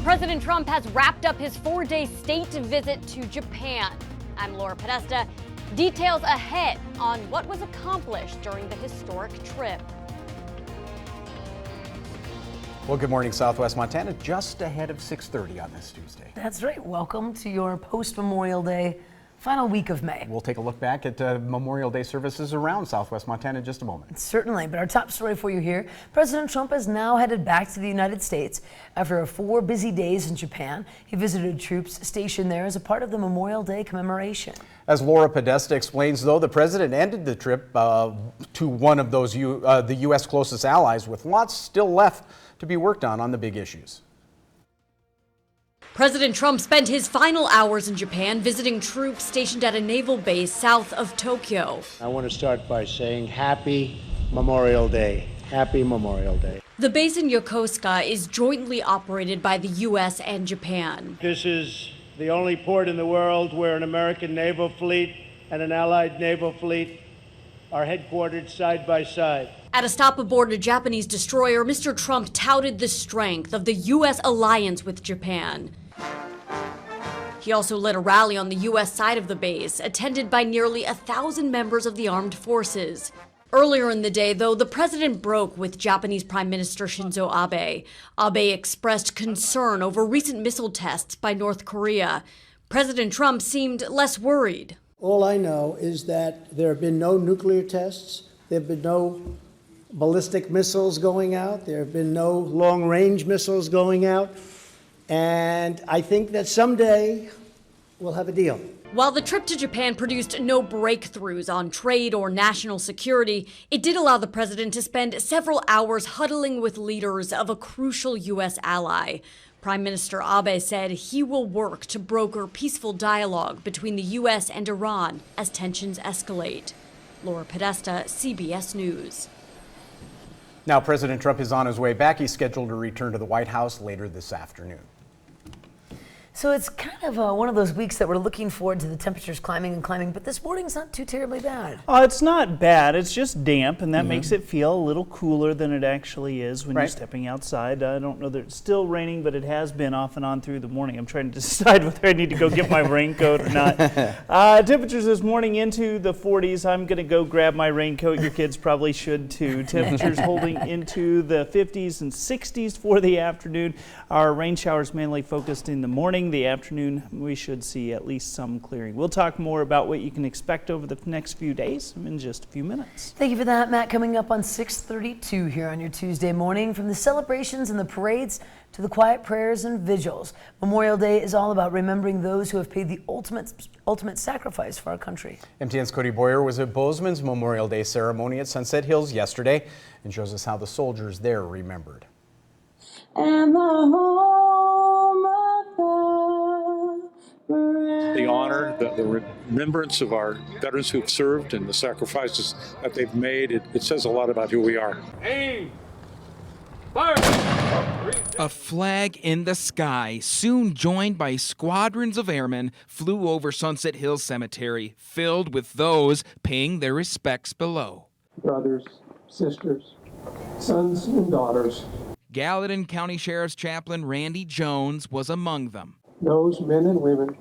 President Trump has wrapped up his 4-day state visit to Japan. I'm Laura Podesta. Details ahead on what was accomplished during the historic trip. Well, good morning, Southwest Montana. Just ahead of 6:30 on this Tuesday. That's right. Welcome to your post-Memorial Day final week of May. We'll take a look back at Memorial Day services around Southwest Montana in just a moment. Certainly, but our top story for you here, President Trump is now headed back to the United States after 4 busy days in Japan. He visited troops stationed there as a part of the Memorial Day commemoration. As Laura Podesta explains, though, the president ended the trip to one of those the U.S. closest allies with lots still left to be worked on the big issues. President Trump spent his final hours in Japan visiting troops stationed at a naval base south of Tokyo. I want to start by saying Happy Memorial Day. Happy Memorial Day. The base in Yokosuka is jointly operated by the U.S. and Japan. This is the only port in the world where an American naval fleet and an Allied naval fleet are headquartered side by side. At a stop aboard a Japanese destroyer, Mr. Trump touted the strength of the U.S. alliance with Japan. He also led a rally on the U.S. side of the base, attended by nearly 1,000 members of the armed forces. Earlier in the day, though, the president broke with Japanese Prime Minister Shinzo Abe. Abe expressed concern over recent missile tests by North Korea. President Trump seemed less worried. All I know is that there have been no nuclear tests. There have been no ballistic missiles going out. There have been no long-range missiles going out. And I think that someday we'll have a deal. While the trip to Japan produced no breakthroughs on trade or national security, it did allow the president to spend several hours huddling with leaders of a crucial U.S. ally. Prime Minister Abe said he will work to broker peaceful dialogue between the U.S. and Iran as tensions escalate. Laura Podesta, CBS News. Now, President Trump is on his way back. He's scheduled to return to the White House later this afternoon. So it's kind of one of those weeks that we're looking forward to the temperatures climbing and climbing, but this morning's not too terribly bad. It's not bad. It's just damp, and that makes it feel a little cooler than it actually is when you're stepping outside. I don't know that it's still raining, but it has been off and on through the morning. I'm trying to decide whether I need to go get my raincoat or not. Temperatures this morning into the 40s. I'm going to go grab my raincoat. Your kids probably should too. Temperatures holding into the 50s and 60s for the afternoon. Our rain showers mainly focused in the morning. The afternoon, we should see at least some clearing. We'll talk more about what you can expect over the next few days in just a few minutes. Thank you for that, Matt. Coming up on 6:32 here on your Tuesday morning, from the celebrations and the parades to the quiet prayers and vigils, Memorial Day is all about remembering those who have paid the ultimate sacrifice for our country. MTN's Cody Boyer was at Bozeman's Memorial Day ceremony at Sunset Hills yesterday and shows us how the soldiers there remembered. And the home of the honor, the remembrance of our veterans who've served and the sacrifices that they've made, it says a lot about who we are. Aim! Fire! A flag in the sky, soon joined by squadrons of airmen, flew over Sunset Hills Cemetery, filled with those paying their respects below. Brothers, sisters, sons and daughters. Gallatin County Sheriff's Chaplain Randy Jones was among them. Those men and women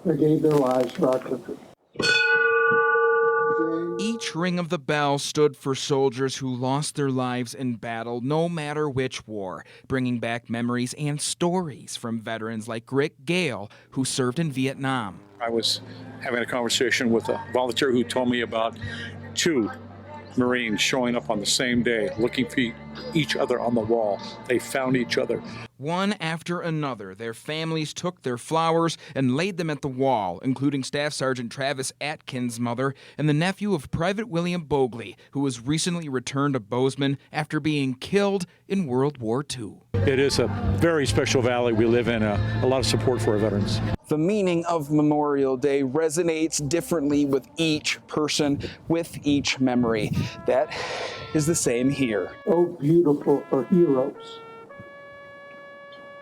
that gave their lives for our country. Each ring of the bell stood for soldiers who lost their lives in battle, no matter which war, bringing back memories and stories from veterans like Rick Gale, who served in Vietnam. I was having a conversation with a volunteer who told me about 2 Marines showing up on the same day, looking for each other on the wall. They found each other. One after another, their families took their flowers and laid them at the wall, including Staff Sergeant Travis Atkins' mother and the nephew of Private William Bogley, who was recently returned to Bozeman after being killed in World War II. It is a very special valley we live in, a lot of support for our veterans. The meaning of Memorial Day resonates differently with each person, with each memory. That is the same here. Oh, beautiful for heroes,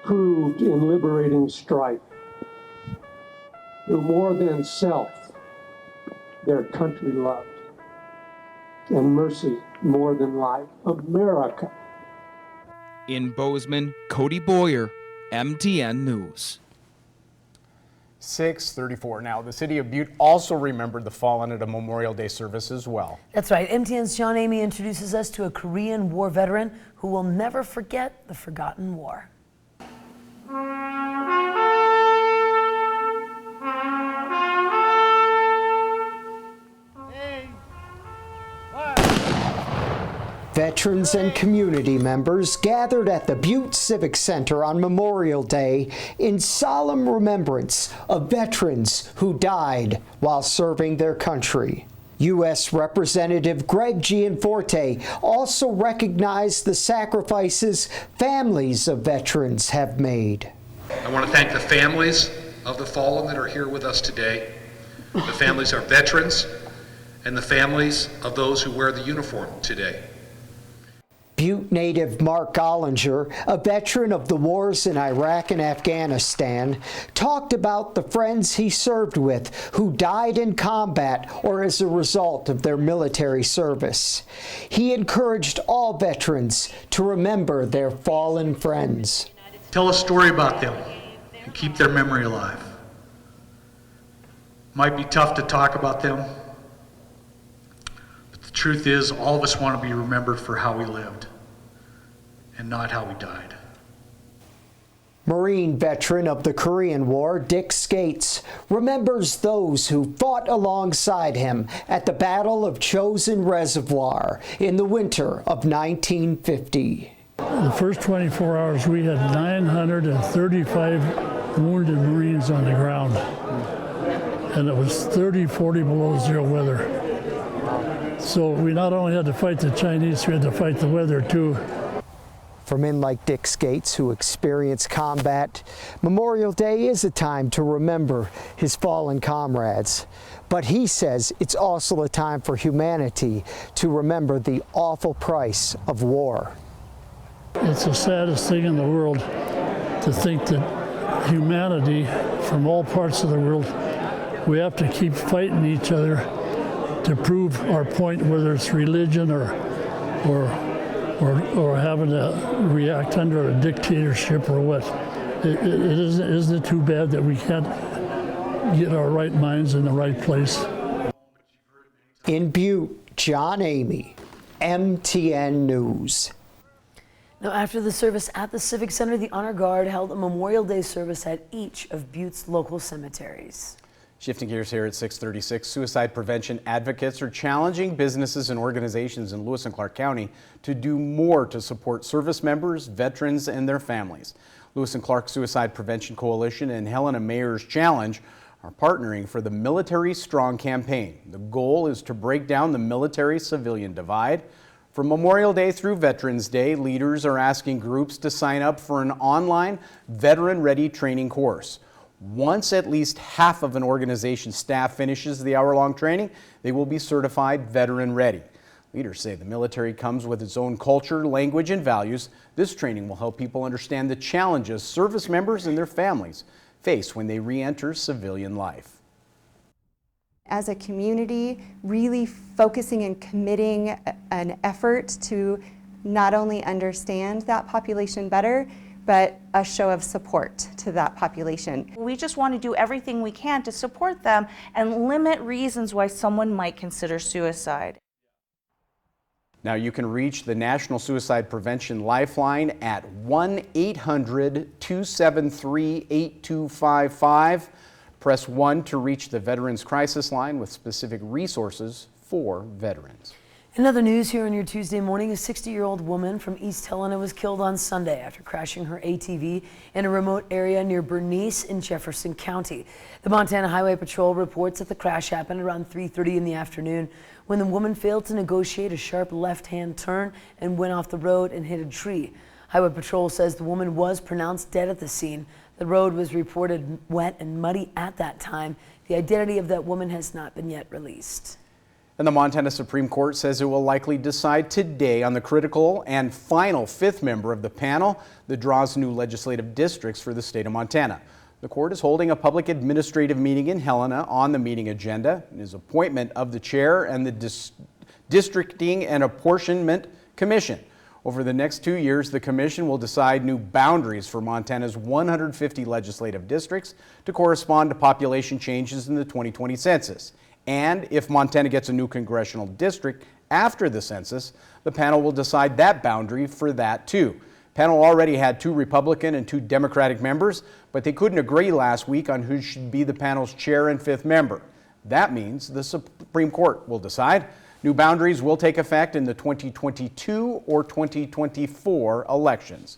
proved in liberating strife, who more than self their country loved, and mercy more than life. America. In Bozeman, Cody Boyer, MTN News. 6:34 now. The city of Butte also remembered the fallen at a Memorial Day service as well. That's right. MTN's John Amy introduces us to a Korean War veteran who will never forget the forgotten war. Veterans and community members gathered at the Butte Civic Center on Memorial Day in solemn remembrance of veterans who died while serving their country. U.S. Representative Greg Gianforte also recognized the sacrifices families of veterans have made. I want to thank the families of the fallen that are here with us today, the families of veterans, and the families of those who wear the uniform today. Butte native Mark Gollinger, a veteran of the wars in Iraq and Afghanistan, talked about the friends he served with who died in combat or as a result of their military service. He encouraged all veterans to remember their fallen friends. Tell a story about them and keep their memory alive. Might be tough to talk about them, but the truth is all of us want to be remembered for how we lived and not how we died. Marine veteran of the Korean War, Dick Skates, remembers those who fought alongside him at the Battle of Chosin Reservoir in the winter of 1950. The first 24 hours we had 935 wounded Marines on the ground, and it was 30, 40 below zero weather. So we not only had to fight the Chinese, we had to fight the weather too. For men like Dick Skates who experience combat, Memorial Day is a time to remember his fallen comrades. But he says it's also a time for humanity to remember the awful price of war. It's the saddest thing in the world to think that humanity from all parts of the world, we have to keep fighting each other to prove our point, whether it's religion or having to react under a dictatorship or what. Isn't it too bad that we can't get our right minds in the right place? In Butte, John Amy, MTN News. Now, after the service at the Civic Center, the Honor Guard held a Memorial Day service at each of Butte's local cemeteries. Shifting gears here at 6:36, suicide prevention advocates are challenging businesses and organizations in Lewis and Clark County to do more to support service members, veterans, and their families. Lewis and Clark Suicide Prevention Coalition and Helena Mayor's Challenge are partnering for the Military Strong campaign. The goal is to break down the military-civilian divide. From Memorial Day through Veterans Day, leaders are asking groups to sign up for an online veteran-ready training course. Once at least half of an organization's staff finishes the hour-long training, they will be certified veteran-ready. Leaders say the military comes with its own culture, language, and values. This training will help people understand the challenges service members and their families face when they re-enter civilian life. As a community, really focusing and committing an effort to not only understand that population better, but a show of support to that population. We just want to do everything we can to support them and limit reasons why someone might consider suicide. Now you can reach the National Suicide Prevention Lifeline at 1-800-273-8255. Press 1 to reach the Veterans Crisis Line with specific resources for veterans. In other news here on your Tuesday morning, a 60-year-old woman from East Helena was killed on Sunday after crashing her ATV in a remote area near Bernice in Jefferson County. The Montana Highway Patrol reports that the crash happened around 3:30 in the afternoon when the woman failed to negotiate a sharp left-hand turn and went off the road and hit a tree. Highway Patrol says the woman was pronounced dead at the scene. The road was reported wet and muddy at that time. The identity of that woman has not been yet released. And the Montana Supreme Court says it will likely decide today on the critical and final fifth member of the panel that draws new legislative districts for the state of Montana. The court is holding a public administrative meeting in Helena. On the meeting agenda is appointment of the chair and the Districting and Apportionment Commission. Over the next 2 years, the commission will decide new boundaries for Montana's 150 legislative districts to correspond to population changes in the 2020 census. And if Montana gets a new congressional district after the census, the panel will decide that boundary for that too. The panel already had 2 Republican and 2 Democratic members, but they couldn't agree last week on who should be the panel's chair and 5th member. That means the Supreme Court will decide. New boundaries will take effect in the 2022 or 2024 elections.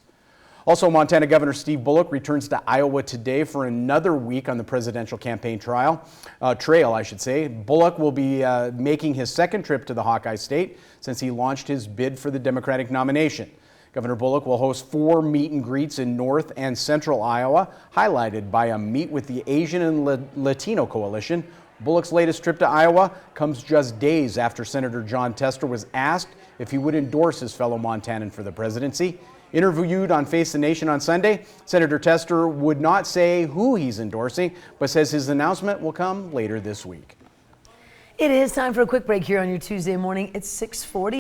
Also, Montana Governor Steve Bullock returns to Iowa today for another week on the presidential campaign trail. Bullock will be making his second trip to the Hawkeye State since he launched his bid for the Democratic nomination. Governor Bullock will host 4 meet and greets in North and Central Iowa, highlighted by a meet with the Asian and Latino Coalition. Bullock's latest trip to Iowa comes just days after Senator Jon Tester was asked if he would endorse his fellow Montanan for the presidency. Interviewed on Face the Nation on Sunday, Senator Tester would not say who he's endorsing, but says his announcement will come later this week. It is time for a quick break here on your Tuesday morning. It's 6:40.